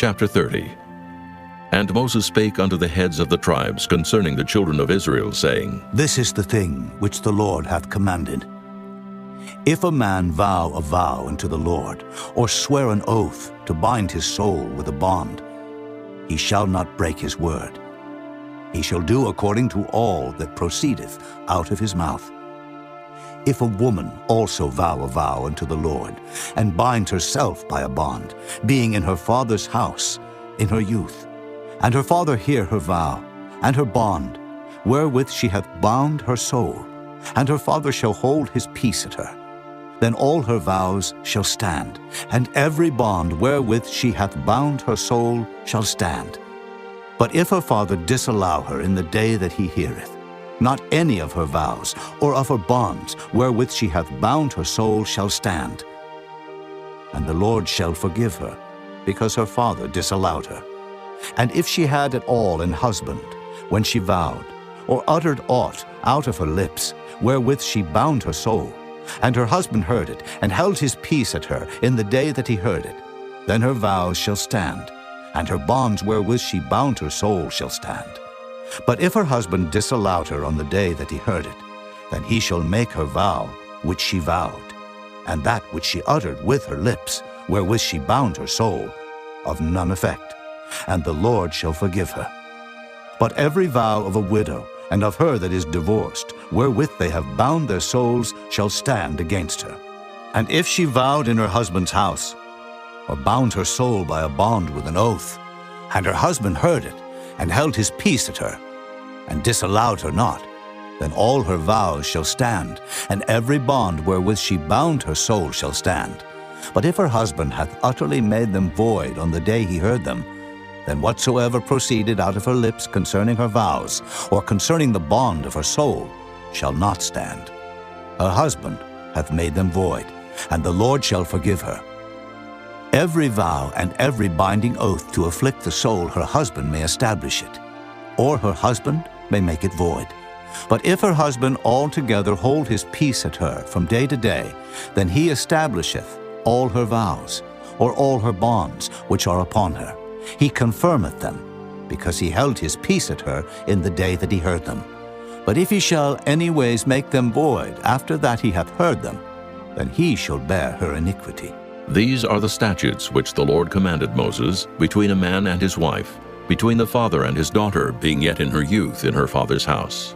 Chapter 30. And Moses spake unto the heads of the tribes concerning the children of Israel, saying, This is the thing which the Lord hath commanded. If a man vow a vow unto the Lord, or swear an oath to bind his soul with a bond, he shall not break his word. He shall do according to all that proceedeth out of his mouth. If a woman also vow a vow unto the Lord, and bind herself by a bond, being in her father's house in her youth, and her father hear her vow, and her bond, wherewith she hath bound her soul, and her father shall hold his peace at her, then all her vows shall stand, and every bond wherewith she hath bound her soul shall stand. But if her father disallow her in the day that he heareth, not any of her vows or of her bonds wherewith she hath bound her soul shall stand. And the Lord shall forgive her, because her father disallowed her. And if she had at all an husband, when she vowed, or uttered aught out of her lips, wherewith she bound her soul, and her husband heard it, and held his peace at her in the day that he heard it, then her vows shall stand, and her bonds wherewith she bound her soul shall stand. But if her husband disallowed her on the day that he heard it, then he shall make her vow which she vowed, and that which she uttered with her lips, wherewith she bound her soul, of none effect, and the Lord shall forgive her. But every vow of a widow, and of her that is divorced, wherewith they have bound their souls, shall stand against her. And if she vowed in her husband's house, or bound her soul by a bond with an oath, and her husband heard it, and held his peace at her, and disallowed her not, then all her vows shall stand, and every bond wherewith she bound her soul shall stand. But if her husband hath utterly made them void on the day he heard them, then whatsoever proceeded out of her lips concerning her vows, or concerning the bond of her soul, shall not stand. Her husband hath made them void, and the Lord shall forgive her. Every vow and every binding oath to afflict the soul her husband may establish it, or her husband may make it void. But if her husband altogether hold his peace at her from day to day, then he establisheth all her vows, or all her bonds which are upon her. He confirmeth them, because he held his peace at her in the day that he heard them. But if he shall any ways make them void after that he hath heard them, then he shall bear her iniquity. These are the statutes which the Lord commanded Moses between a man and his wife, between the father and his daughter being yet in her youth in her father's house.